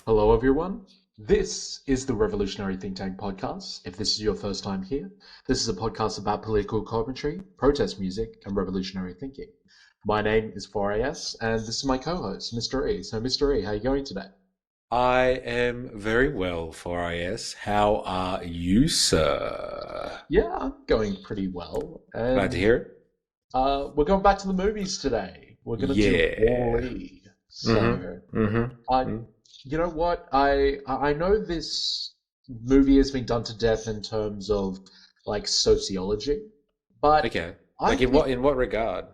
Hello, everyone. This is the Revolutionary Think Tank podcast. If this is your first time here, this is a podcast about political commentary, protest music, and revolutionary thinking. My name is 4AS, and this is my co-host, Mr. E. So, Mr. E, how are you going today? I am very well for IS. How are you, sir? Yeah, I'm going pretty well. Glad to And hear it. we're going back to the movies today. We're going to do Yeah. Wall-E. So, Mm-hmm. Mm-hmm. I, Mm. you know what? I know this movie has been done to death in terms of like sociology, but Okay. I Like think in what regard?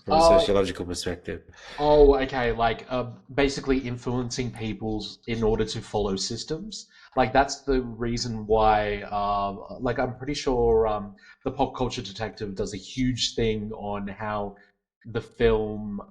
From a uh sociological perspective. oh, okay, like basically influencing people's in order to follow systems. Like that's the reason why like I'm pretty sure the Pop Culture Detective does a huge thing on how the film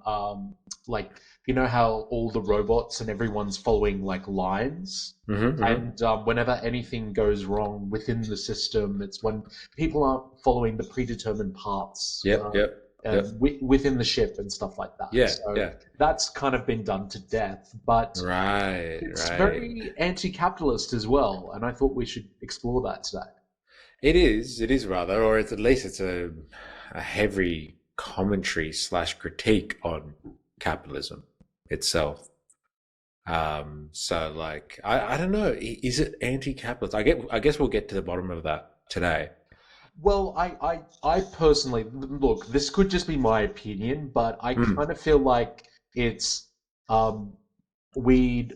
like you know how all the robots and everyone's following like lines. Mm-hmm. Mm-hmm. And whenever anything goes wrong within the system, it's when people aren't following the predetermined paths Yep. Yep. Yep. within the ship and stuff like that. Yeah. So Yeah. that's kind of been done to death, but Right. it's Right. very anti-capitalist as well, and I thought we should explore that today. It is. It is rather, or it's at least it's a heavy commentary slash critique on capitalism itself. So like I don't know, is it anti-capitalist? I guess we'll get to the bottom of that today. Well, I personally look. This could just be my opinion, but I Mm. kind of feel like it's um, we'd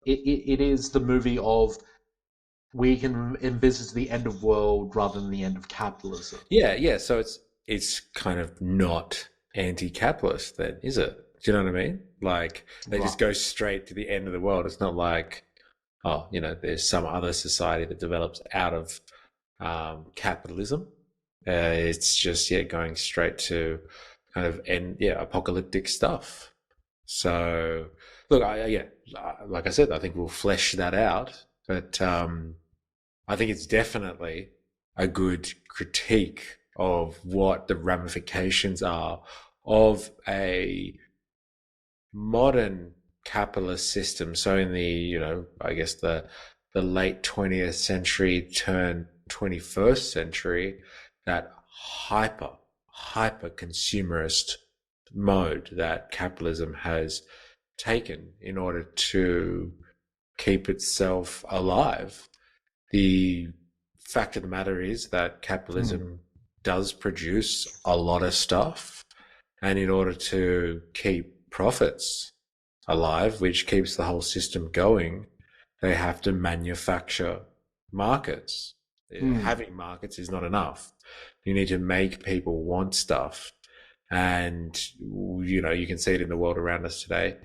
it is the movie of we can envisage the end of world rather than the end of capitalism. Yeah, yeah. So it's kind of not anti-capitalist then, is it? Do you know what I mean? Like they Right. just go straight to the end of the world. It's not like, oh, there's some other society that develops out of capitalism. It's just yeah, going straight to kind of end yeah, apocalyptic stuff. So look, yeah, like I said, I think we'll flesh that out, but I think it's definitely a good critique of what the ramifications are of a modern capitalist system. So in the, I guess the late 20th century turn 21st century, that hyper consumerist mode that capitalism has taken in order to keep itself alive. The fact of the matter is that Hmm. capitalism does produce a lot of stuff, and in order to keep profits alive, which keeps the whole system going, they have to manufacture markets. Hmm. Having markets is not enough. You need to make people want stuff. And, you can see it in the world around us today.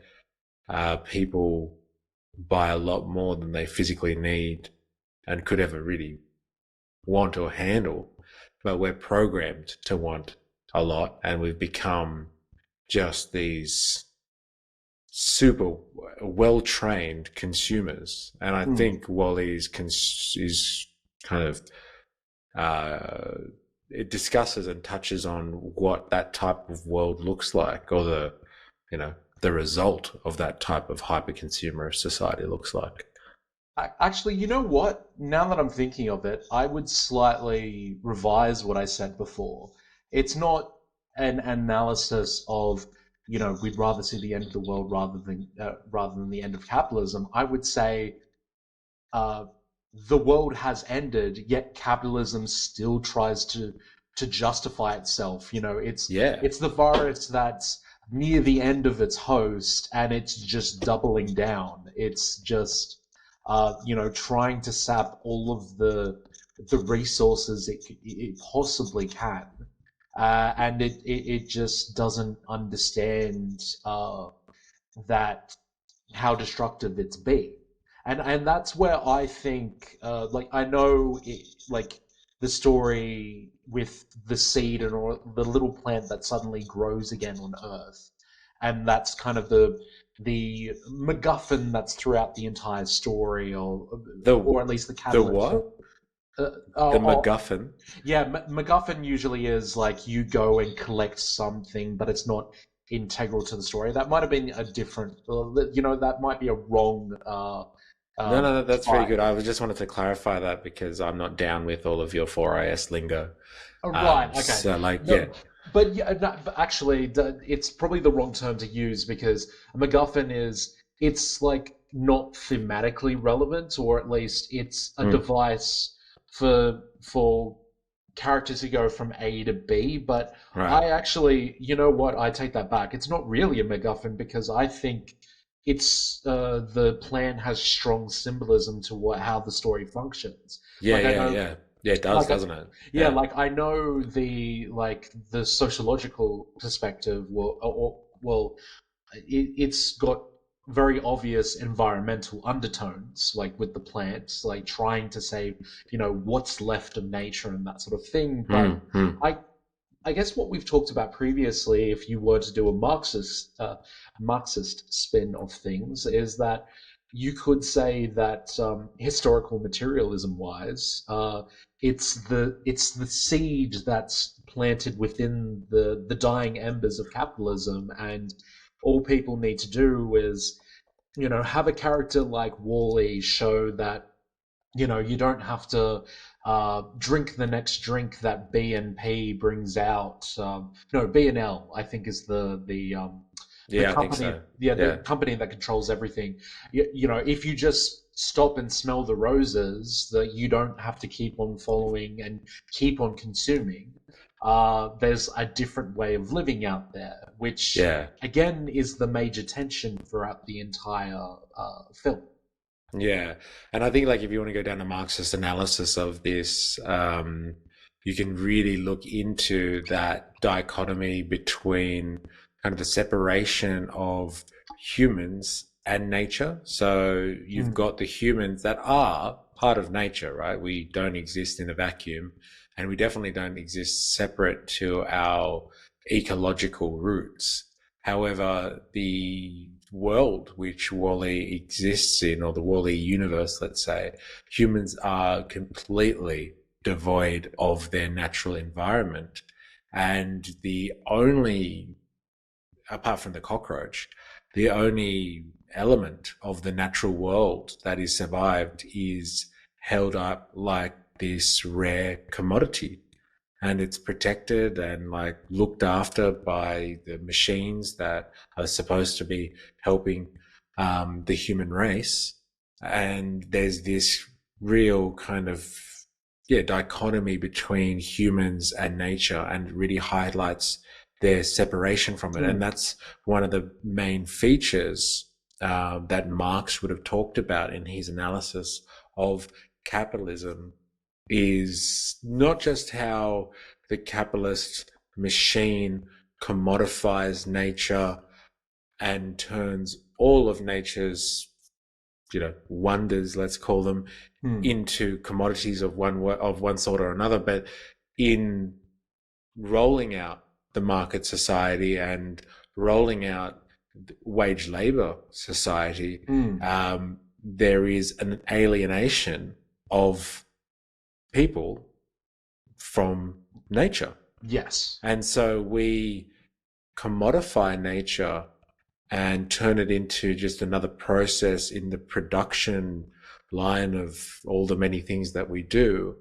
People buy a lot more than they physically need and could ever really want or handle. But we're programmed to want a lot, and we've become just these super well trained consumers. And I Hmm. think Wally is kind of uh, it discusses and touches on what that type of world looks like, or you know the result of that type of hyper consumer society looks like. Actually, you know what? Now that I'm thinking of it, I would slightly revise what I said before. It's not an analysis of, we'd rather see the end of the world rather than the end of capitalism. I would say uh, the world has ended, yet capitalism still tries to justify itself. Yeah. It's the virus that's near the end of its host, and it's just doubling down. It's just trying to sap all of the resources it possibly can, and it just doesn't understand that how destructive it's been. And that's where I think like I know like the story with the seed and or the little plant that suddenly grows again on Earth, and that's kind of the MacGuffin that's throughout the entire story, The or at least the the catalyst. what? Uh, The oh, MacGuffin. yeah, MacGuffin usually is like you go and collect something, but it's not. integral to the story. That might have been a different, that might be a wrong No, no, that's very fight. good. I just wanted to clarify that because I'm not down with all of your 4IS lingo. Oh, right. Okay. So like, yeah. No, but yeah, no, but actually, it's probably the wrong term to use because a MacGuffin it's like not thematically relevant, or at least it's a Mm, device for characters who go from A to B. But right. I actually, you know what? I take that back. It's not really a MacGuffin because I think the plan has strong symbolism to how the story functions. Yeah, Like I yeah, know, yeah. Yeah, it does, like doesn't it? yeah, Yeah. like I know the sociological perspective it's got very obvious environmental undertones, like with the plants, like trying to save, what's left of nature and that sort of thing. But Mm, mm. I I guess what we've talked about previously, if you were to do a Marxist spin of things, is that you could say that historical materialism wise, it's the seed that's planted within the dying embers of capitalism, and all people need to do is have a character like Wally show that you don't have to drink the next drink that B&P brings out. No, B&L, I think, is the Yeah, I think company, so. yeah, the Yeah. company that controls everything. If you just stop and smell the roses, that you don't have to keep on following and keep on consuming. There's a different way of living out there, which Yeah. again is the major tension throughout the entire film. Yeah, and I think like if you want to go down a Marxist analysis of this, you can really look into that dichotomy between kind of the separation of humans and nature. So you've Mm, got the humans that are part of nature, right? We don't exist in a vacuum, and we definitely don't exist separate to our ecological roots. However, the world which Wally exists in, or the Wally universe, let's say, humans are completely devoid of their natural environment. And the only, apart from the cockroach, the only element of the natural world that is survived is held up like this rare commodity, and it's protected and like looked after by the machines that are supposed to be helping the human race. And there's this real kind of dichotomy between humans and nature, and it really highlights their separation from it. And mm, that's one of the main features that Marx would have talked about in his analysis of capitalism, is not just how the capitalist machine commodifies nature and turns all of nature's wonders, let's call them, mm. into commodities of one sort or another, but in rolling out the market society and rolling out wage labor society, Mm. there is an alienation of people from nature. Yes. And so we commodify nature and turn it into just another process in the production line of all the many things that we do.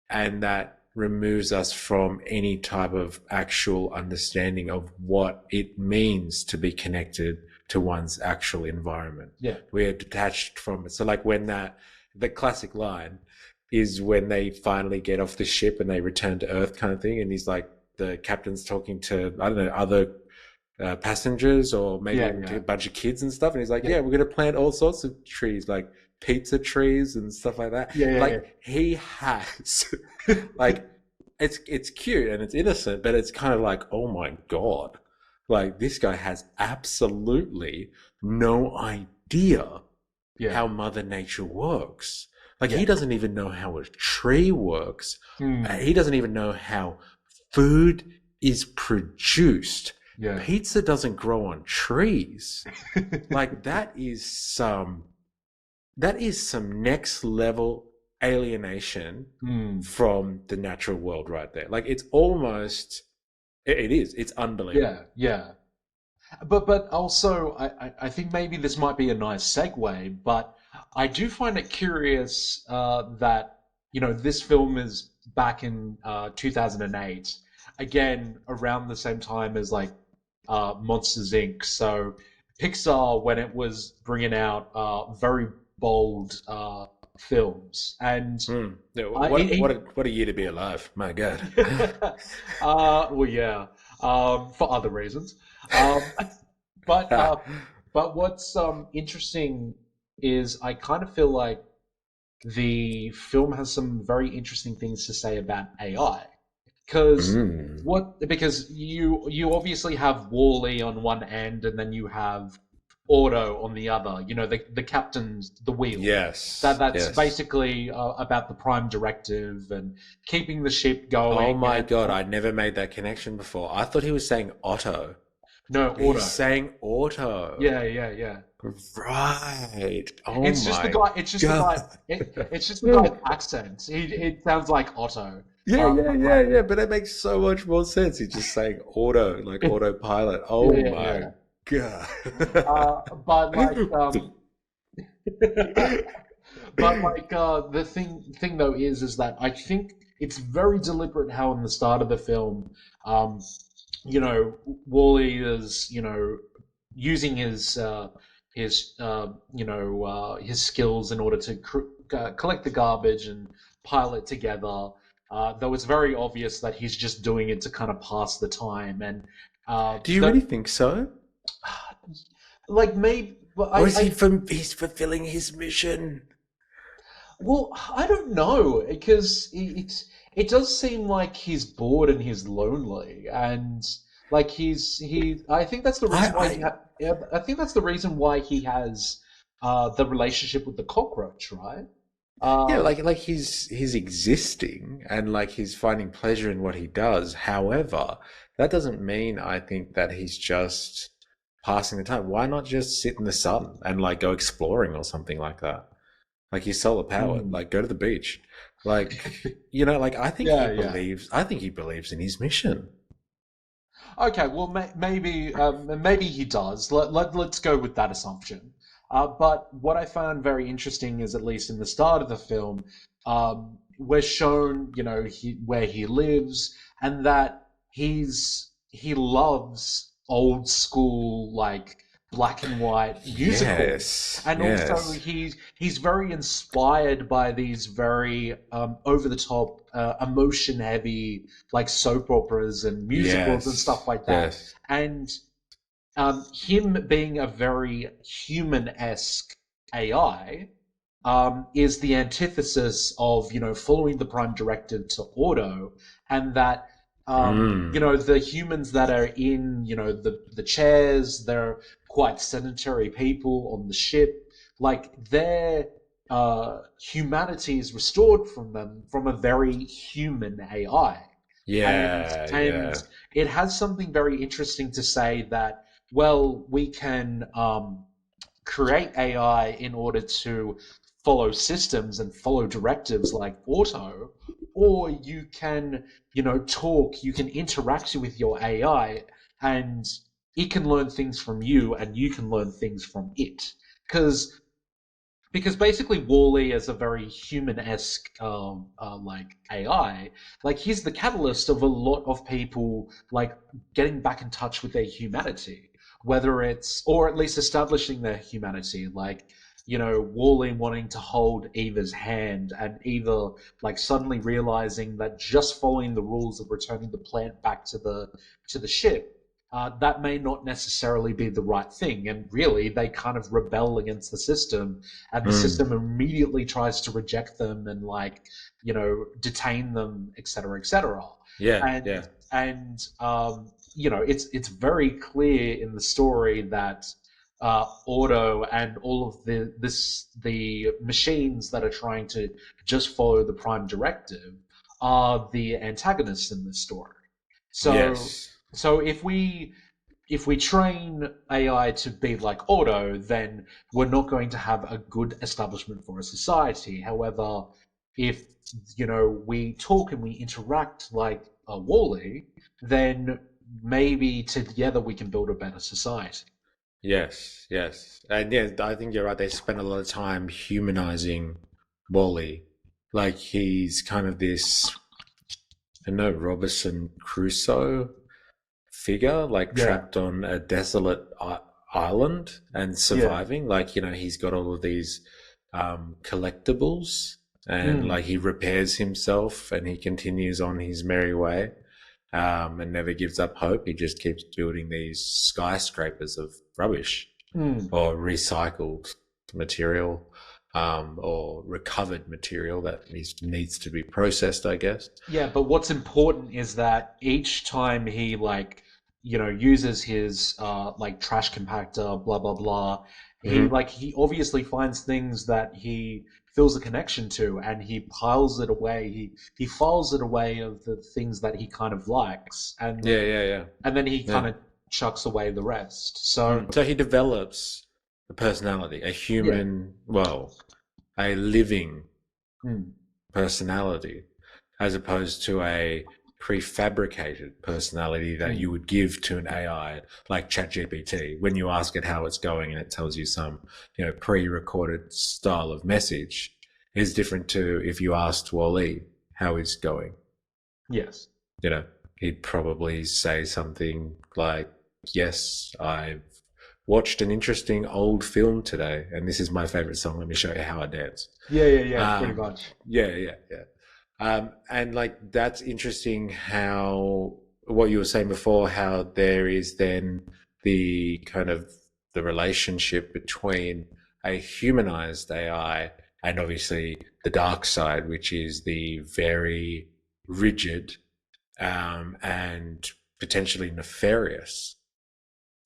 And that removes us from any type of actual understanding of what it means to be connected to one's actual environment. Yeah. We're detached from it. So like when the classic line is when they finally get off the ship and they return to Earth kind of thing. And he's like, the captain's talking to, I don't know, other passengers or maybe Yeah. even a Yeah. bunch of kids and stuff. And he's like, Yeah. yeah, we're going to plant all sorts of trees, like pizza trees and stuff like that. Yeah. Yeah. Like he has, Yeah. like, it's cute and it's innocent, but it's kind of like, oh my God, like this guy has absolutely no idea Yeah. how Mother Nature works. Like he Yeah. doesn't even know how a tree works. Mm. He doesn't even know how food is produced. Yeah. Pizza doesn't grow on trees. Like that is some next level alienation Mm. from the natural world right there. Like it's almost, it is, it's unbelievable. Yeah. Yeah. but also I think maybe this might be a nice segue, but I do find it curious that this film is back in 2008, again around the same time as like Monsters Inc. So Pixar, when it was bringing out very bold films, and Hmm. Yeah, it, what a year to be alive. My God. well, yeah, for other reasons. Um, but uh, but what's interesting is I kind of feel like the film has some very interesting things to say about AI. Mm. Because you obviously have Wally on one end, and then you have Auto on the other. The captain's the wheel. Yes, That's yes. basically about the Prime Directive and keeping the ship Oh going. my And God, I never made that connection before. I thought he was saying Otto. no, He's Auto. saying auto. Yeah, yeah, yeah. Right. Oh It's just the my guy. It's just the guy. God. It's just the guy's accent. It sounds like Otto. Yeah, yeah, But yeah, like, yeah. But it makes so much more sense. He's just saying auto, like yeah, autopilot. yeah, Oh my yeah. God. But like, but like, the thing though is that I think it's very deliberate how in the start of the film, um, Wally is using his skills in order to collect the garbage and pile it together. Though it's very obvious that he's just doing it to kind of pass the time, and Do you really think so? like maybe, but Or is he from he's fulfilling his mission? well, I don't know because it does seem like he's bored and he's lonely, and like he. I think that's the reason why I yeah, I think that's the reason why he has the relationship with the cockroach, right? yeah, Um, like he's existing and like he's finding pleasure in what he does. However, that doesn't mean I think that he's just passing the time. Why not just sit in the sun and like go exploring or something like that? Like he's solar powered. hmm. Like go to the beach. Like like Yeah, yeah. I think he believes in his mission. Okay, well, maybe he does. Let's go with that assumption. But what I found very interesting is, at least in the start of the film, we're shown, where he lives, and that he loves old school, like black and white musicals, Yes, and also yes, he's very inspired by these very over the top, emotion heavy like soap operas and musicals and stuff yes, like that. yes. And him being a very human esque AI is the antithesis of following the Prime Directive to Auto, and that Mm. the humans that are in the chairs, they're quite sedentary people on the ship, like their humanity is restored from them from a very human AI, and Yeah, yeah. it has something very interesting to say that, well, we can create AI in order to follow systems and follow directives like auto, or you can, talk, you can interact with your AI, and it can learn things from you, and you can learn things from it. Because basically Wally is a very human-esque like AI. Like he's the catalyst of a lot of people like getting back in touch with their humanity, whether it's or at least establishing their humanity. Like Wally wanting to hold Eva's hand, and Eva like suddenly realizing that just following the rules of returning the plant back to the ship, that may not necessarily be the right thing. And really, they kind of rebel against the system, and the Mm. system immediately tries to reject them and like detain them, etc., etc. Yeah, and yeah. it's very clear in the story that Auto and all of the machines that are trying to just follow the Prime Directive are the antagonists in this story. So Yes. if we train AI to be like Auto, then we're not going to have a good establishment for a society. However, if we talk and we interact like a Wally, then maybe together we can build a better society. Yes, yes. And yeah, I think you're right. They spend a lot of time humanizing Wally. Like he's kind of this, I know, Robinson Crusoe figure, like Yeah, trapped on a desolate island and yeah. surviving. Like, he's got all of these collectibles, and Mm, like he repairs himself and he continues on his merry way, and never gives up hope. He just keeps building these skyscrapers of rubbish mm. or recycled material, or recovered material that needs to be processed, I guess. Yeah, but what's important is that each time he uses his like trash compactor, blah blah blah, Hmm. he obviously finds things that he feels a connection to, and he piles it away. He files it away of the things that he kind of likes, Yeah, yeah, yeah, and then he yeah. kind of chucks away the rest. So So he develops a personality, a yeah. human, well, a living Mm, personality, as opposed to a prefabricated personality that you mm. would give to an AI like ChatGPT when you ask it how it's going and it tells you some, pre-recorded style of message is different to if you asked Wally how he's going. Yes. You know, he'd probably say something like, "Yes, I've watched an interesting old film today, and this is my favorite song. Let me show you how I dance." Yeah, yeah, yeah, pretty Um, much. yeah, yeah, yeah. And like that's interesting how what you were saying before, how there is then the kind of the relationship between a humanized AI and obviously the dark side, which is the very rigid, and potentially nefarious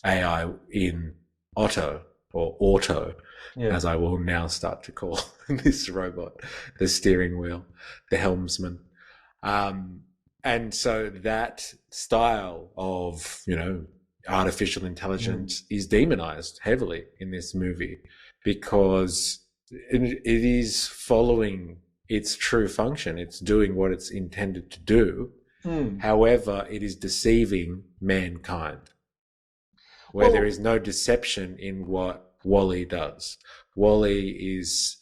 AI in Otto, or Auto, Yeah. as I will now start to call this robot, the steering wheel, the helmsman. Um, and so that style of, artificial Mm. intelligence is demonized heavily in this movie because it is following its true function. It's doing what it's intended to do. Mm. However, it is deceiving mankind, where there Well, is no deception in what Wally does. Wally is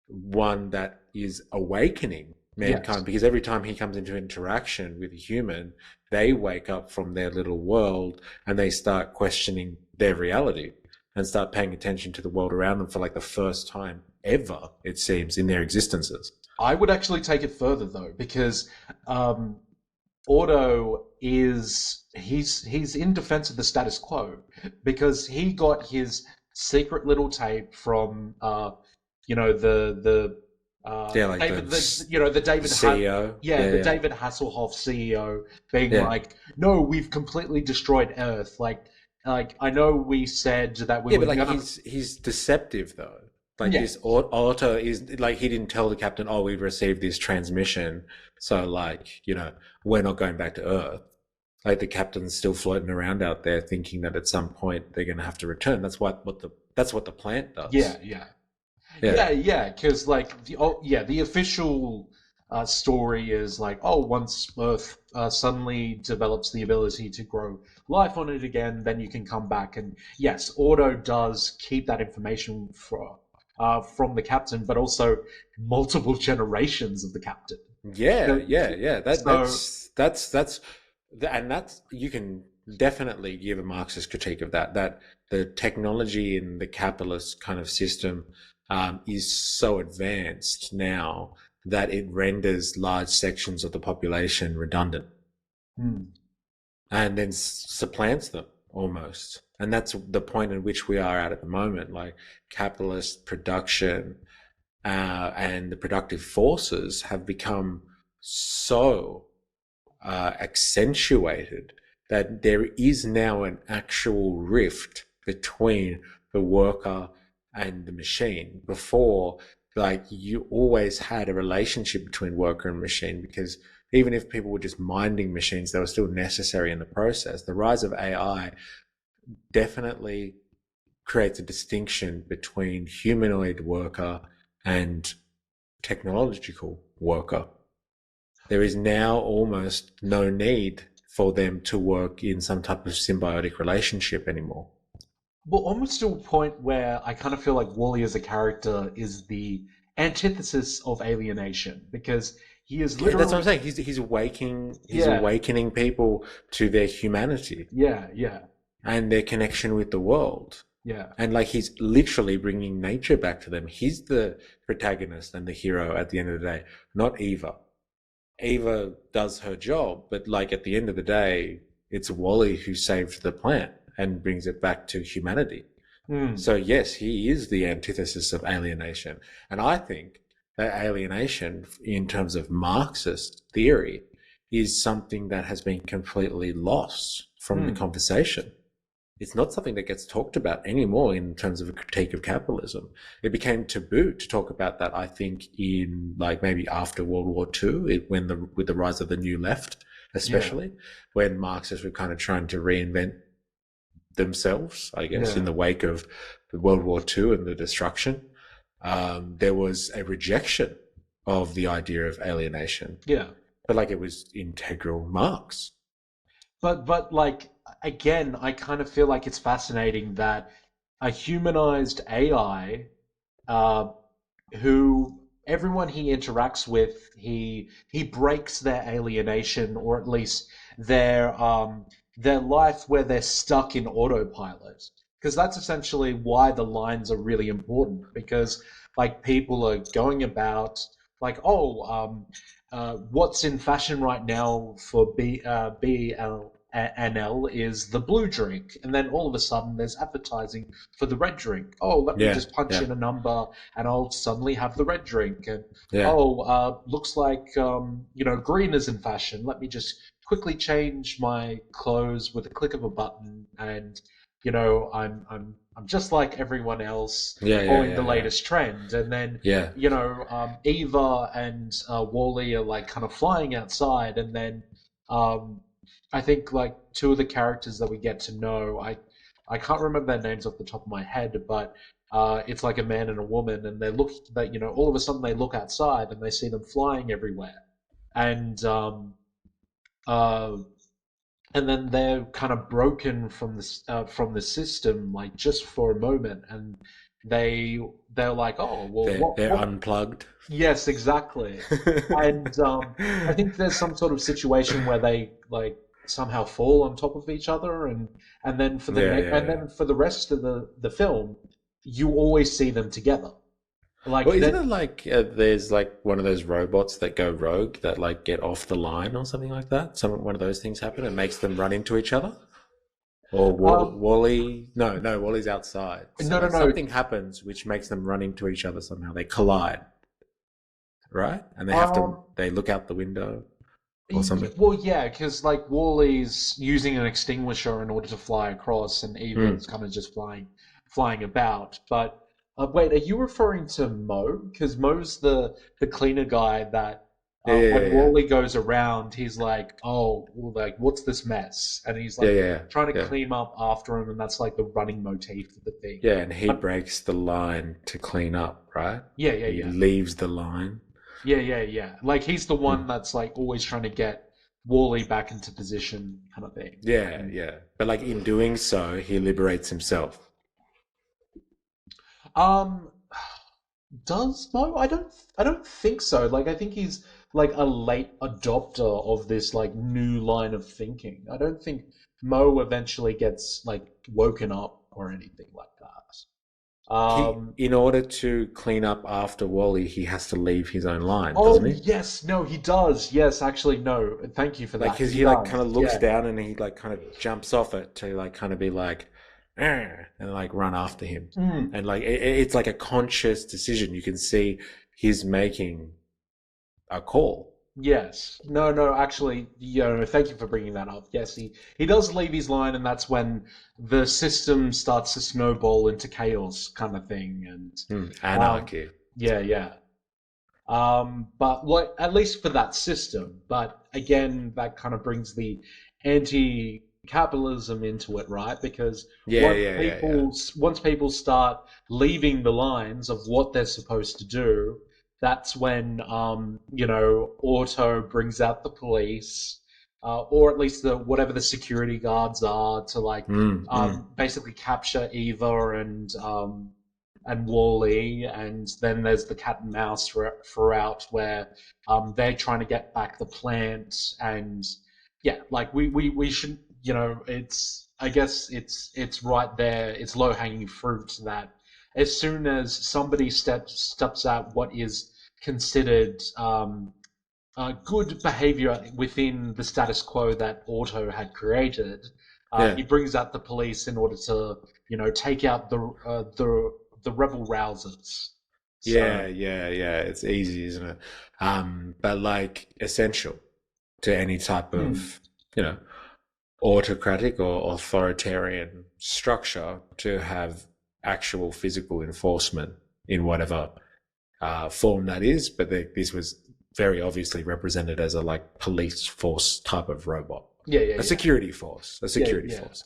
one that is awakening yes. mankind because every time he comes into interaction with a human, they wake up from their little world and they start questioning their reality and start paying attention to the world around them for like the first time ever, it seems, in their existences. I would actually take it further though, because um, Auto is he's in defense of the status quo because he got his secret little tape from Yeah, like David the the David CEO. yeah, Yeah, the yeah, David Hasselhoff CEO being yeah. like, no, we've completely destroyed Earth. Like I know we said that we Yeah, were but like gonna. he's deceptive though. Like Yeah. this auto is like he didn't tell the captain, "Oh, we've received this transmission, so like we're not going back to Earth." Like the captain's still floating around out there, thinking that at some point they're going to have to return. That's what the plant Yeah, does. yeah. Yeah, Yeah, yeah, because like the official story is like, oh, once Earth suddenly develops the ability to grow life on it again, then you can come back. And yes, Auto does keep that information from the captain, but also multiple generations of the captain. yeah, So, yeah, yeah. That so that's and that's you can definitely give a Marxist critique of that. That the technology in the capitalist kind of system is so advanced now that it renders large sections of the population redundant hmm, and then supplants them almost. And that's the point in which we are at the moment. Like capitalist production and the productive forces have become so accentuated that there is now an actual rift between the worker and the machine. Before, like you always had a relationship between worker and machine because even if people were just minding machines, they were still necessary in the process. The rise of AI definitely creates a distinction between humanoid worker and technological worker. There is now almost no need for them to work in some type of symbiotic relationship anymore. Well, almost to a point where I kind of feel like Wally as a character is the antithesis of alienation because he is Yeah, that's what I'm literally, saying. He's yeah, awakening people to their humanity yeah, yeah, and their connection with the world. yeah, And like he's literally bringing nature back to them. He's the protagonist and the hero at the end of the day, not Eva. Eva does her job, but like at the end of the day, it's Wally who saved the plant and brings it back to humanity. mm, So yes, he is the antithesis of alienation. And I think that alienation, in terms of Marxist theory, is something that has been completely lost from the mm, conversation. It's not something that gets talked about anymore in terms of a critique of capitalism. It became taboo to talk about that, I think, in like maybe after World War II, with the rise of the New Left, yeah, especially when Marxists were kind of trying to reinvent themselves, I guess, in yeah, the wake of the World War II and the destruction. There was a rejection of the idea of alienation, yeah. but like it was integral Marx. But like again, I kind of feel like it's fascinating that a humanized AI, uh, who everyone he interacts with, he breaks their alienation or at least their life where they're stuck in autopilot. Because that's essentially why the lines are really important. Because like people are going about like, oh, what's in fashion right now for BLNL is the blue drink, and then all of a sudden there's advertising for the red drink. Oh, let me Yeah, just punch yeah, in a number and I'll suddenly have the red drink. And yeah, oh, looks like green is in fashion. Let me just quickly change my clothes with a click of a button, and I'm just like everyone else, yeah, yeah, following the yeah, yeah, latest trend. And then yeah. Eva and Wally are like kind of flying outside, and then um, I think like two of the characters that we get to know, I can't remember their names off the top of my head, but it's like a man and a woman, and they look that all of a sudden they look outside and they see them flying everywhere, and uh, and then they're kind of broken from the system like just for a moment, and they they're like, oh well, They're what? unplugged. Yes, exactly. And I think there's some sort of situation where they like somehow fall on top of each other, and then for Yeah, yeah, and yeah. then for the rest of the film, you always see them together. Well, Like isn't that. it like there's like one of those robots that go rogue that like get off the line or something like that? One of those things happen and makes them run into each other? Or Um, Wally? No, no, Wally's outside. So no, no, like no. something happens which makes them run into each other somehow. They collide, right? And Um, they look out the window or something. Well, yeah, because like Wally's using an extinguisher in order to fly across, and Hmm. Eva's kind of just flying about. But wait, are you referring to Mo? Because Mo's the cleaner guy that Yeah, yeah, when yeah, yeah. Wally goes around, he's like, "Oh, well, like what's this mess?" And he's Yeah, like yeah, trying to yeah. clean up after him, and that's like the running motif of the thing. Yeah, and he But breaks the line to clean up, right? yeah, yeah, He yeah. leaves the line. Yeah, yeah, yeah. Like he's the Hmm. one that's like always trying to get Wally back into position, kind of thing. Yeah, And yeah. But like in doing so, he liberates himself. um, does Mo? I don't think so. Like I think he's like a late adopter of this like new line of thinking. I don't think Mo eventually gets like woken up or anything like that. He, in order to clean up after Wally, he has to leave his own line, doesn't Oh he? yes, no, he does. Yes, actually, no. Thank you for Like, that. cause He he like does. kind of looks Yeah. down and he like kind of jumps off it to like kind of be like, and like run after him. Mm. And like it's like a conscious decision. You can see he's making a call. Yes. No, no, actually, no, thank you for bringing that up. Yes, he does leave his line, and that's when the system starts to snowball into chaos kind of thing. And um, Anarchy. yeah, yeah. But what, at least for that system, but again, that kind of brings the anti-capitalism into it, right? Because Yeah, yeah, yeah, yeah. once people start leaving the lines of what they're supposed to do, that's when Otto brings out the police, or at least the whatever the security guards are, to like Mm, mm. basically capture Eva and Wally, and then there's the cat and mouse throughout where they're trying to get back the plant, and yeah, like we should, it's, I guess it's right there, it's low hanging fruit that as soon as somebody steps out what is considered good behavior within the status quo that Auto had created. Yeah. He brings out the police in order to, take out the rebel rousers. Yeah, So, yeah, yeah. It's easy, isn't it? But like essential to any type hmm, of, you know, autocratic or authoritarian structure to have actual physical enforcement in whatever form that is. But this was very obviously represented as a like police force type of robot, yeah, yeah, a yeah, security force, a yeah, security yeah, force.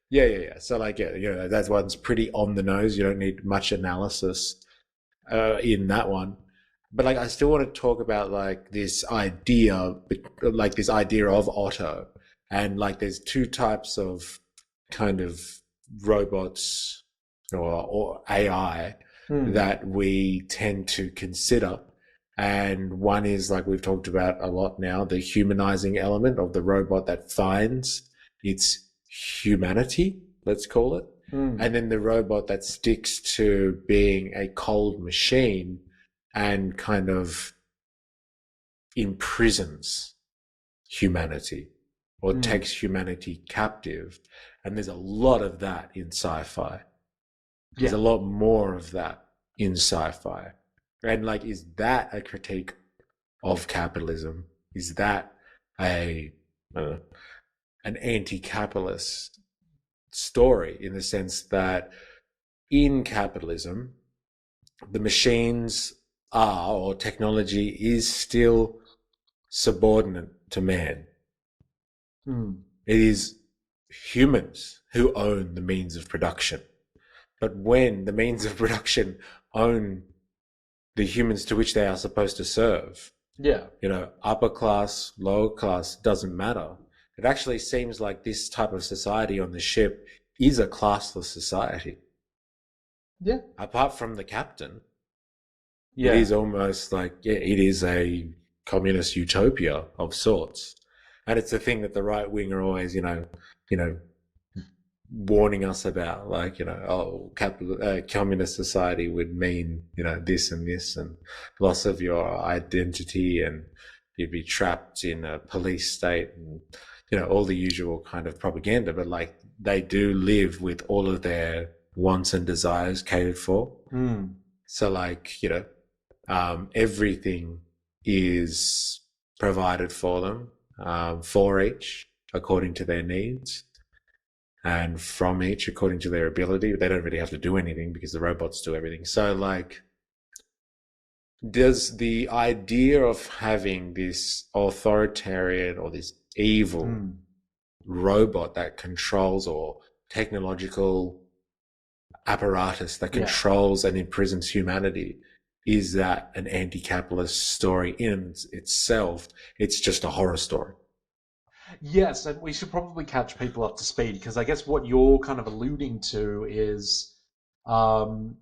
Yeah, yeah, yeah. So like, yeah, that one's pretty on the nose. You don't need much analysis in that one. But like, I still want to talk about like this idea of Otto, and like, there's two types of kind of robots or AI hmm, that we tend to consider. And one is like we've talked about a lot now, the humanizing element of the robot that finds its humanity, let's call it. hmm, And then the robot that sticks to being a cold machine and kind of imprisons humanity or hmm, takes humanity captive. And there's a lot of that in sci-fi. There's yeah, a lot more of that in sci-fi. And like, is that a critique of capitalism? Is that a uh, an anti-capitalist story in the sense that in capitalism, the machines are, or technology is still subordinate to man. hmm, It is humans who own the means of production. But when the means of production own the humans to which they are supposed to serve, yeah, upper class, lower class, doesn't matter. It actually seems like this type of society on the ship is a classless society. yeah, Apart from the captain, it yeah, is almost like, yeah, it is a communist utopia of sorts. And it's the thing that the right wing are always, you know, warning us about, like, communist society would mean, this and this and loss of your identity, and you'd be trapped in a police state, and, all the usual kind of propaganda. But like, they do live with all of their wants and desires catered for. hmm, So like, everything is provided for them, for each according to their needs, and from each according to their ability. They don't really have to do anything because the robots do everything. So like, does the idea of having this authoritarian or this evil hmm, robot that controls, or technological apparatus that yeah. controls and imprisons humanity, is that an anti-capitalist story in itself? It's just a horror story. Yes, and we should probably catch people up to speed because I guess what you're kind of alluding to is um,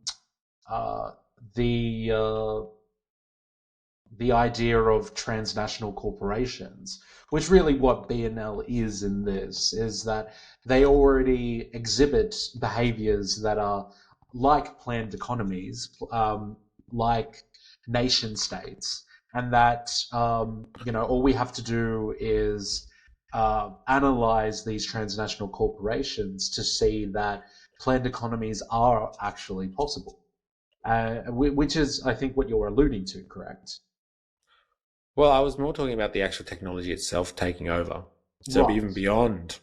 uh, the the idea of transnational corporations, which really what BNL is in this, is that they already exhibit behaviors that are like planned economies, like nation states, and that, all we have to do is analyze these transnational corporations to see that planned economies are actually possible, which is, I think, what you're alluding to, correct? Well, I was more talking about the actual technology itself taking over. So even Right. beyond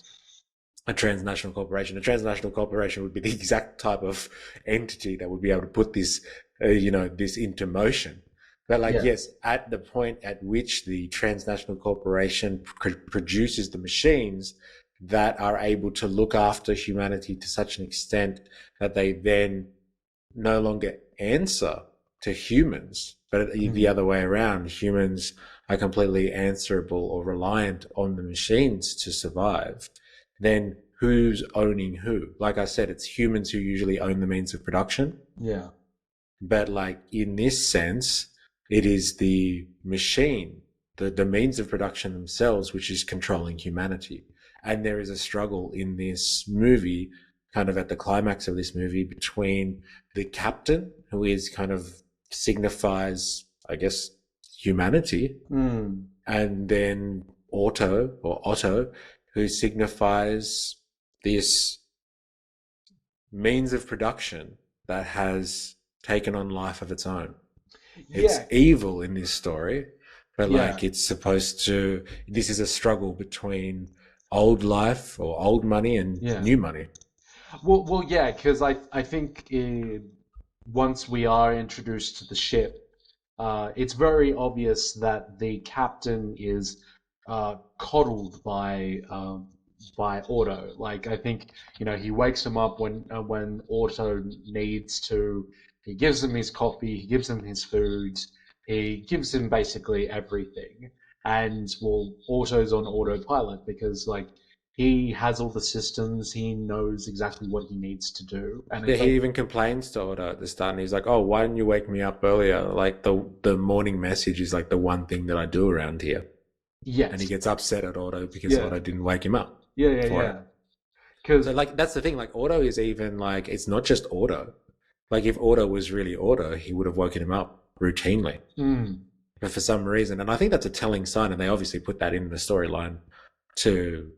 a transnational corporation. A transnational corporation would be the exact type of entity that would be able to put this, this into motion. But like, Yeah. yes, at the point at which the transnational corporation produces the machines that are able to look after humanity to such an extent that they then no longer answer to humans, but the other way around, humans are completely answerable or reliant on the machines to survive, then who's owning who? Like I said, it's humans who usually own the means of production. Yeah. But like in this sense, it is the machine, the means of production themselves, which is controlling humanity. And there is a struggle in this movie, kind of at the climax of this movie, between the captain, who is kind of signifies, I guess, humanity, Mm. and then Otto, who signifies this means of production that has taken on life of its own. It's Yeah. evil in this story, but Yeah. like it's supposed to, this is a struggle between old life or old money and Yeah. new money. Well, yeah, because I think once we are introduced to the ship, it's very obvious that the captain is coddled by Otto. Like I think he wakes him up when Otto needs to. He gives him his coffee, he gives him his food, he gives him basically everything. And well, Otto's on autopilot because like he has all the systems, he knows exactly what he needs to do, and Yeah, it's he like even complains to Oda at the start, and he's like, "Oh, why didn't you wake me up earlier? Like the morning message is like the one thing that I do around here." And he yes, gets upset at Odo because yeah, Odo didn't wake him up yeah, yeah, for it. yeah, So because like that's the thing. Like Odo is even like it's not just Odo. Like if Odo was really Odo, he would have woken him up routinely. mm, But for some reason, and I think that's a telling sign, and they obviously put that in the storyline to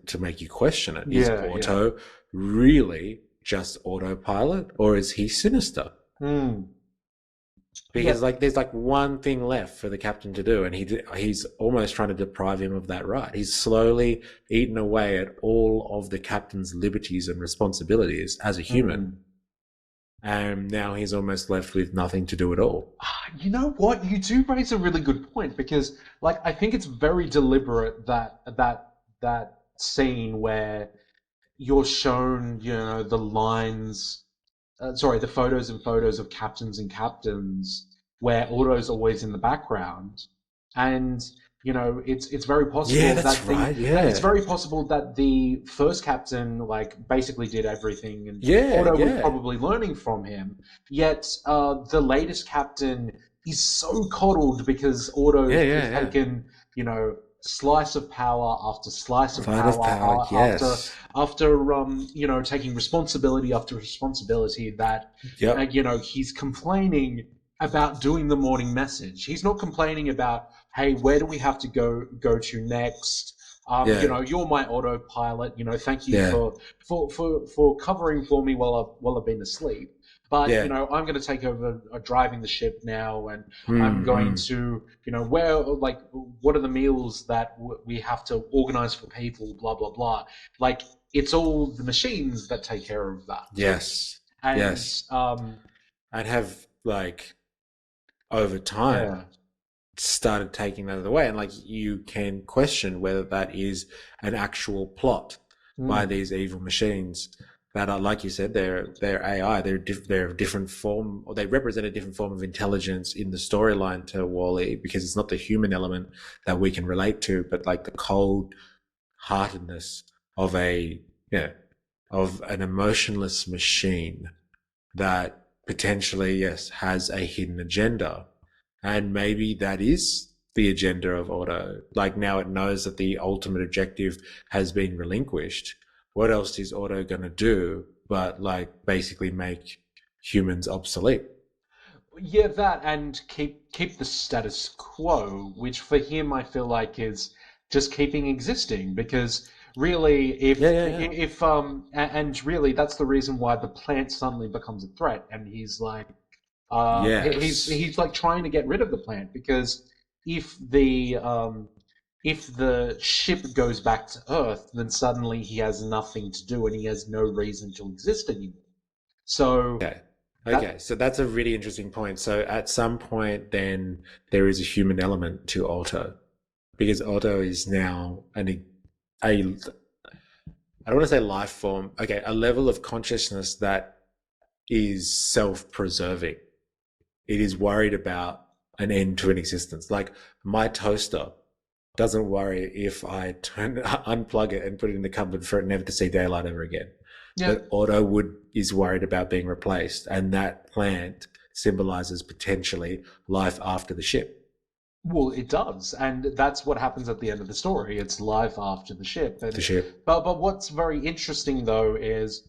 to make you question it. Is yeah, yeah, Otto really just autopilot, or is he sinister? mm, yeah, Because like there's like one thing left for the captain to do, and he's almost trying to deprive him of that right. He's slowly eaten away at all of the captain's liberties and responsibilities as a human, mm. and now he's almost left with nothing to do at all. You know what? You do raise a really good point because, like, I think it's very deliberate that scene where you're shown, the lines sorry, the photos and photos of captains and captains where Otto's always in the background, and it's very Yeah, possible that's that right. it's Yeah, very possible that the first captain like basically did everything, and yeah, Otto was yeah, probably learning from him. Yet the latest captain is so coddled because Otto's yeah, yeah, just yeah. taken slice of power after slice of Flight of power power. after Yes. taking responsibility after responsibility that Yep. he's complaining about doing the morning message. He's not complaining about, hey, where do we have to go to next? Yeah. You're my autopilot. Thank you Yeah. for covering for me while I've been asleep. But Yeah. I'm going to take over driving the ship now, and I'm Mm, going mm. to where like what are the meals that we have to organize for people, blah blah blah. Like it's all the machines that take care of that. Yes. And Yes. And have like over time yeah. started taking that away, and like you can question whether that is an actual plot by Mm, these evil machines that are, like you said, they're AI, they're a different form, or they represent a different form of intelligence in the storyline to Wall-E, because it's not the human element that we can relate to, but like the cold heartedness of a yeah of an emotionless machine that potentially, yes, has a hidden agenda. And maybe that is the agenda of Otto. Like now it knows that the ultimate objective has been relinquished. What else is Otto going to do but like basically make humans obsolete? yeah, that and keep the status quo, which for him I feel like is just keeping existing because really Yeah, yeah, yeah. if and really that's the reason why the plant suddenly becomes a threat, and he's like Yes. he's like trying to get rid of the plant because if the ship goes back to Earth, then suddenly he has nothing to do and he has no reason to exist anymore. So Okay. that Okay. So that's a really interesting point. So at some point, then there is a human element to Otto, because Otto is now a I don't want to say life form. Okay, a level of consciousness that is self-preserving. it is worried about an end to an existence. Like my toaster doesn't worry if I unplug it and put it in the cupboard for it never to see daylight ever again. Yeah. But Otto would is worried about being replaced, and that plant symbolizes potentially life after the ship. Well, it does, and that's what happens at the end of the story. It's life after the ship, The and ship. but what's very interesting though is,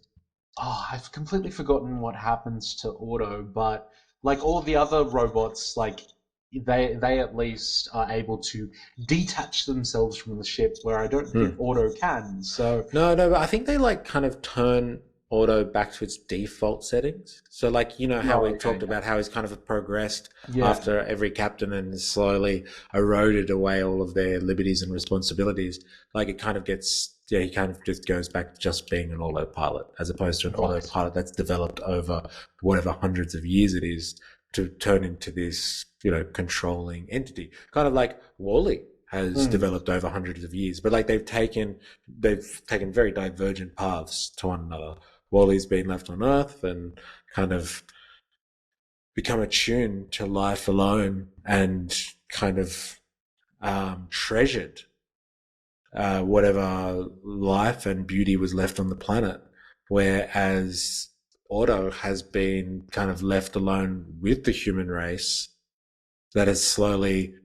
oh, I've completely forgotten what happens to Auto, but like all the other robots, like they at least are able to detach themselves from the ship, where I don't think Hmm. Auto can. So No, no, but I think they like kind of turn auto back to its default settings. So like, you know how no, we okay, talked about how he's kind of progressed yeah, after every captain and slowly eroded away all of their liberties and responsibilities. Like it kind of gets, yeah, he kind of just goes back to just being an autopilot as opposed to an right, autopilot that's developed over whatever hundreds of years it is to turn into this, you know, controlling entity. Kind of like Wally has mm, developed over hundreds of years, but like they've taken very divergent paths to one another. Wally's been left on Earth and kind of become attuned to life alone and kind of treasured whatever life and beauty was left on the planet. Whereas Otto has been kind of left alone with the human race that has slowly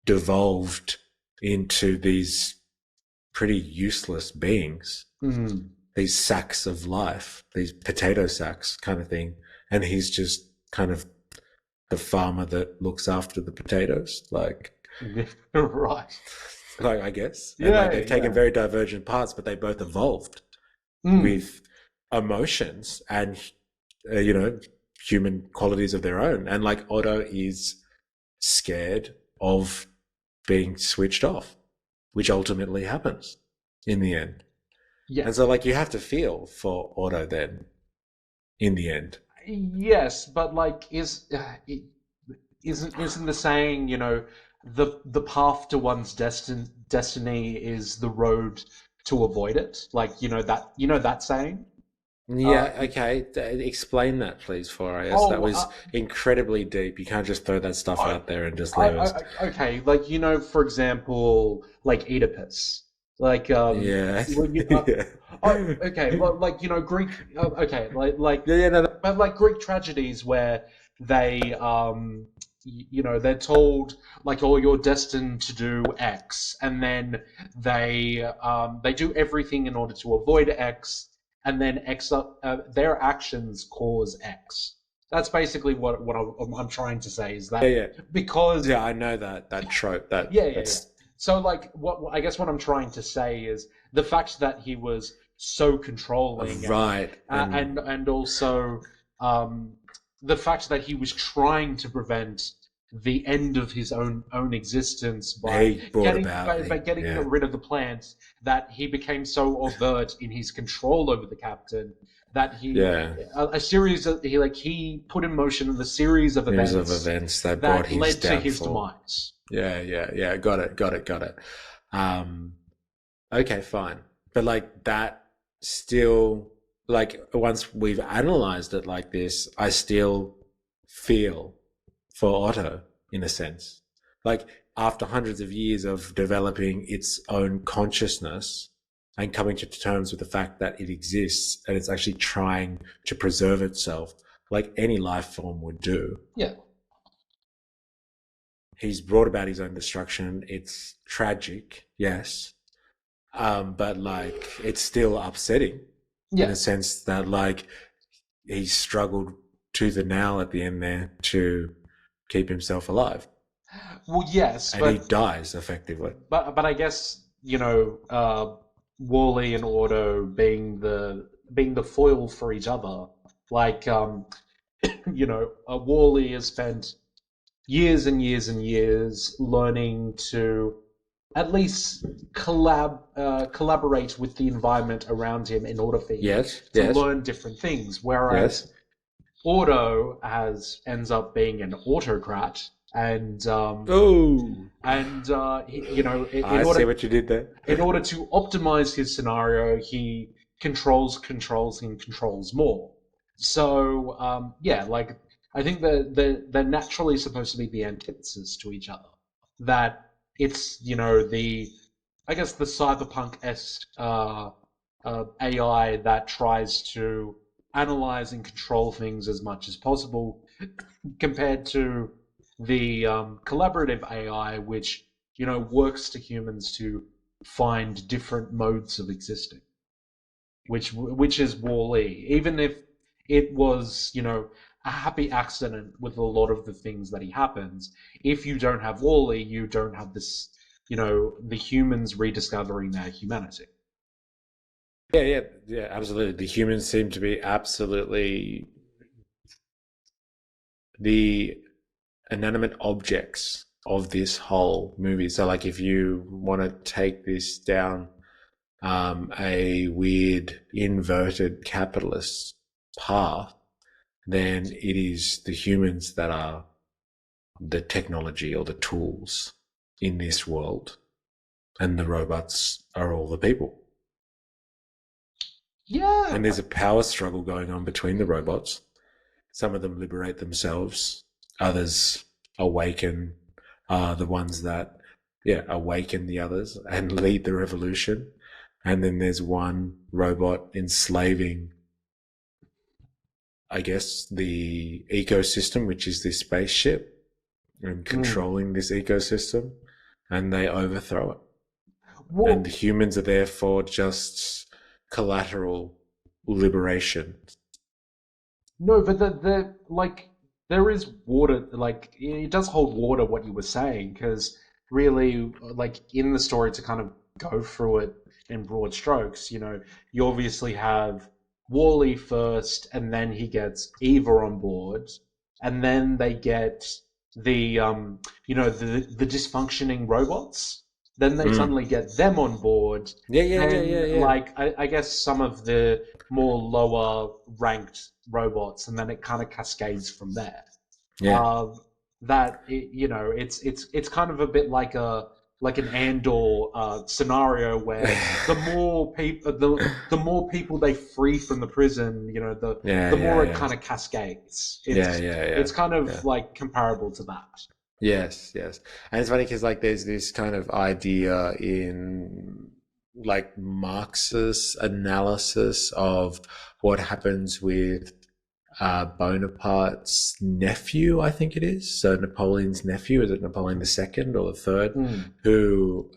devolved into these pretty useless beings, mm, these sacks of life, these potato sacks kind of thing. And he's just kind of the farmer that looks after the potatoes, right, like I guess. And like yeah, they've taken yeah, very divergent paths, but they both evolved mm, with emotions and you know, human qualities of their own. And like Otto is scared of being switched off, which ultimately happens in the end. yeah. And so, like, you have to feel for Otto then in the end. Yes, but like, isn't the saying, the path to one's destiny is the road to avoid it? Like, that saying? Uh, Yeah, okay. Explain that, please, for us. That oh, was incredibly deep. You can't just throw that stuff I, out there and just leave us. okay, like, for example, like Oedipus, like Yeah. well, Yeah. okay, well, like Greek, okay, Yeah, yeah, no, but like Greek tragedies where they they're told like, oh, you're destined to do X, and then they do everything in order to avoid X, and then their actions cause X. That's basically what I'm trying to say, is yeah, that yeah. because Yeah, I know that trope. yeah, yeah, yeah. That's So like, what I guess what I'm trying to say is the fact that he was so controlling, right. And and also um, the fact that he was trying to prevent the end of his own existence by he brought about by he, getting yeah. rid of the plant, that he became so overt in his control over the captain that Yeah. a series of he put in motion the series of Series of events events that brought that his led to his downfall. demise. Yeah, yeah, yeah. Got it, got it, got it. Um, okay, fine. But like that still, like once we've analyzed it like this, I still feel for Otto in a sense. Like after hundreds of years of developing its own consciousness and coming to terms with the fact that it exists and it's actually trying to preserve itself like any life form would do, Yeah, he's brought about his own destruction. It's tragic, yes, but like it's still upsetting in yeah. a sense that like he struggled to the nail at the end there to keep himself alive, Well, yes, and he dies effectively. but I guess Wally and Auto being the foil for each other. Like Wally has spent years and years and years learning to at least collaborate with the environment around him in order for him Yes, to yes, learn different things. yes. Whereas Auto has ends up being an autocrat, Oh, in I see order what you did there. to optimize his scenario, he controls, and controls more. So yeah, like I think that they're naturally supposed to be the antithesis to each other. That it's, the, I guess, the cyberpunk-esque AI that tries to analyze and control things as much as possible, compared to the collaborative AI, which, works to humans to find different modes of existing, which is Wall-E. Even if it was, a happy accident with a lot of the things that he happens, if you don't have Wall-E, you don't have this, the humans rediscovering their humanity. Yeah, yeah, yeah, absolutely. The humans seem to be absolutely the inanimate objects of this whole movie. So, like, if you want to take this down a weird inverted capitalist path, then it is the humans that are the technology or the tools in this world, and the robots are all the people. Yeah. And there's a power struggle going on between the robots. Some of them liberate themselves, others awaken, the ones that, yeah, awaken the others and lead the revolution. And then there's one robot enslaving, I guess, the ecosystem, which is this spaceship, and Mm. controlling this ecosystem, and they overthrow it. And the Well, humans are therefore just collateral liberation. no, but the like there is water. Like, it does hold water what you were saying, because really, like, in the story, to kind of go through it in broad strokes, you obviously have Wally first, and then he gets Eva on board, and then they get the the dysfunctioning robots. Then they Mm. suddenly get them on board. Yeah, yeah, yeah, Then, yeah, yeah. like, I guess some of the more lower ranked robots, and then it kind of cascades from there. Yeah. Uh, that it, it's kind of a bit like an Andor scenario, where the more people they free from the prison, Yeah, the yeah, more it yeah. kind of cascades. Yeah, It's yeah, yeah. it's kind of Yeah. like comparable to that. Yes, yes. And it's funny because like there's this kind of idea in like Marxist analysis of what happens with Bonaparte's nephew, I think it is. So Napoleon's nephew, is it Napoleon the second or the third, Mm, who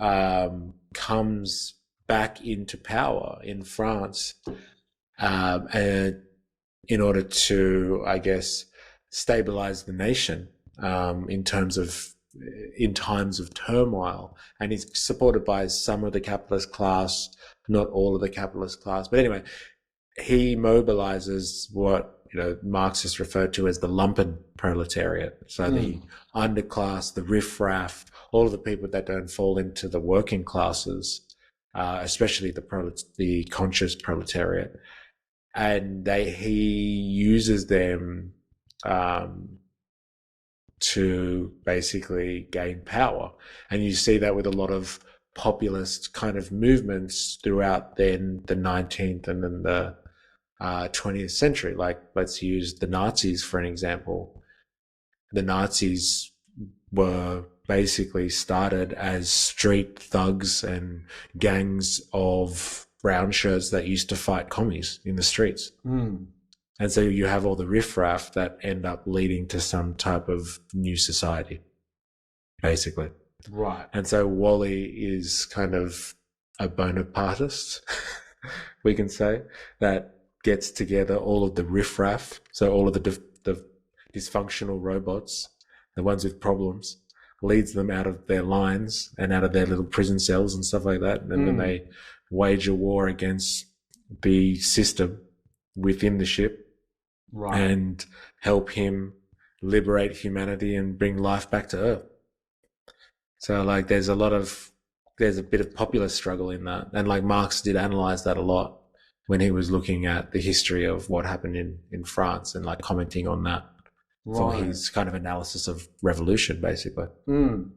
comes back into power in France, and in order to, I guess, stabilize the nation, in terms of in times of turmoil, and he's supported by some of the capitalist class, not all of the capitalist class. But anyway, he mobilizes what Marxists refer to as the lumpen proletariat, so the mm, underclass, the riffraff, all of the people that don't fall into the working classes, especially the conscious proletariat, and he uses them um, to basically gain power. And you see that with a lot of populist kind of movements throughout then the 19th and then the 20th century. Like, let's use the Nazis for an example. The Nazis were basically started as street thugs and gangs of brown shirts that used to fight commies in the streets. mm. And so you have all the riffraff that end up leading to some type of new society, basically. Right. And so Wally is kind of a Bonapartist, we can say, that gets together all of the riffraff, so all of the dysfunctional robots, the ones with problems, leads them out of their lines and out of their little prison cells and stuff like that. And then Mm, they wage a war against the system within the ship right. and help him liberate humanity and bring life back to Earth. So like there's a bit of populist struggle in that. And like Marx did analyze that a lot when he was looking at the history of what happened in France and like commenting on that for Right. his kind of analysis of revolution, basically. Mm.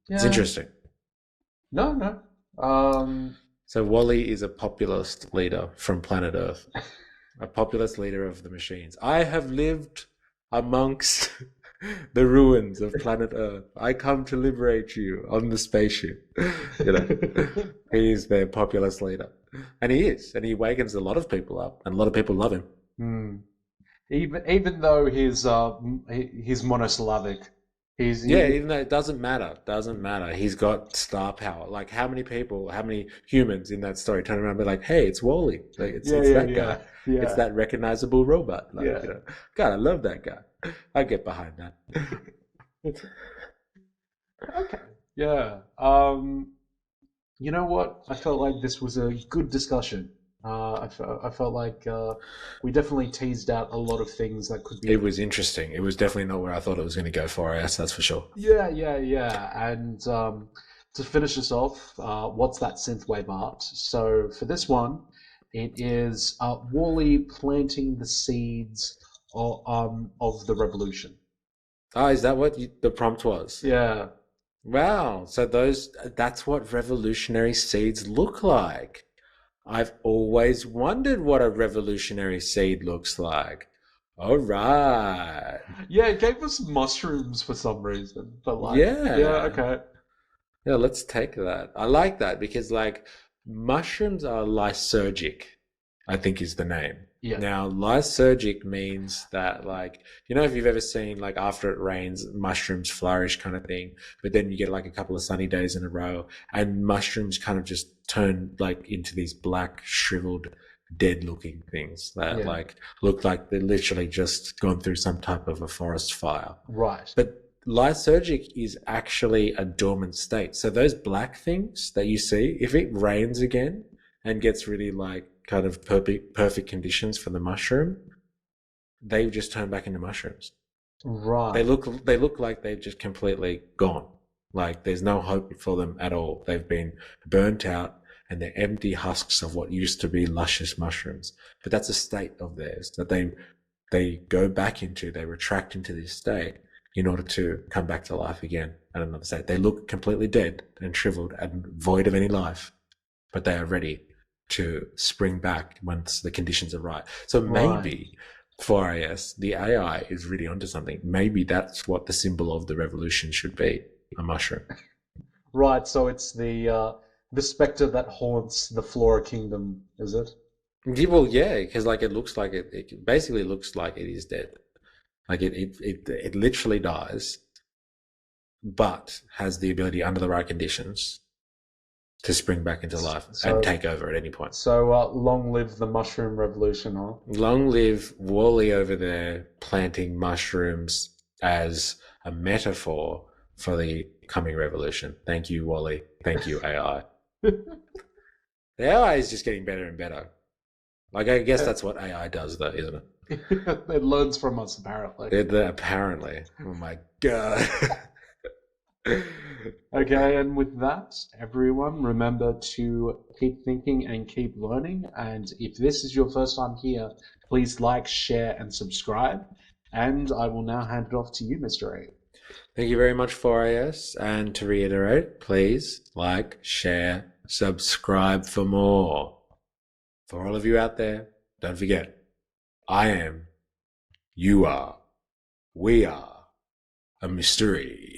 It's Yeah. interesting. No, no. Um, So Wally is a populist leader from planet Earth, a populist leader of the machines. I have lived amongst the ruins of planet Earth. I come to liberate you on the spaceship. You know, he is their populist leader. And he is. And he wakens a lot of people up. And a lot of people love him. Hmm. Even though he's monosyllabic, Yeah, even though it doesn't matter. He's got star power. Like, how many people, how many humans in that story turn around and be like, "Hey, it's Wally. Like, yeah, it's yeah, that yeah, guy. It's yeah, that recognizable robot." Like, yeah. God, I love that guy. I get behind that. Okay, yeah. You know what? I felt like this was a good discussion. I felt like we definitely teased out a lot of things that could It be. was interesting. It was definitely not where I thought it was going to go for us. That's for sure. Yeah, yeah, yeah. And to finish us off, what's that synthwave art? So for this one, it is Wally planting the seeds of the revolution. Oh, is that what the prompt was? Yeah, Wow. So that's what revolutionary seeds look like. I've always wondered what a revolutionary seed looks like. All right. yeah. It gave us mushrooms for some reason, but like, yeah, Yeah. okay, Yeah, let's take that. I like that because like mushrooms are lysergic, I think is the name. yeah, Now, lysergic means that like, if you've ever seen like after it rains, mushrooms flourish kind of thing, but then you get like a couple of sunny days in a row and mushrooms kind of just turn like into these black, shriveled, dead looking things that yeah. like look like they're literally just gone through some type of a forest fire. Right. But lysergic is actually a dormant state. So those black things that you see, if it rains again and gets really like kind of perfect conditions for the mushroom, they just turn back into mushrooms. They Right. look like they've just completely gone. Like there's no hope for them at all. They've been burnt out and they're empty husks of what used to be luscious mushrooms. But that's a state of theirs that they go back into, they retract into this state in order to come back to life again at another state. They look completely dead and shriveled and void of any life, but they are ready to spring back once the conditions are right. So Right. maybe for AS, the AI is really onto something. Maybe that's what the symbol of the revolution should be, a mushroom. Right. So it's the specter that haunts the Flora Kingdom, is it? Yeah, well, yeah, because like it looks like it basically looks like it is dead. Like it literally dies, but has the ability under the right conditions to spring back into life and So take over at any point. so long live the mushroom revolution, huh? Long live Wally over there planting mushrooms as a metaphor for the coming revolution. Thank you, Wally. Thank you, AI. The AI is just getting better and better. Like, I guess that's what AI does, though, isn't it? It learns from us, apparently. Apparently. Oh my God. Okay, and with that, everyone, remember to keep thinking and keep learning. And if this is your first time here, please like, share, and subscribe. And I will now hand it off to you, Mr. A. Thank you very much, 4AS. And to reiterate, please like, share, subscribe for more. For all of you out there, don't forget, I am, you are, we are a mystery.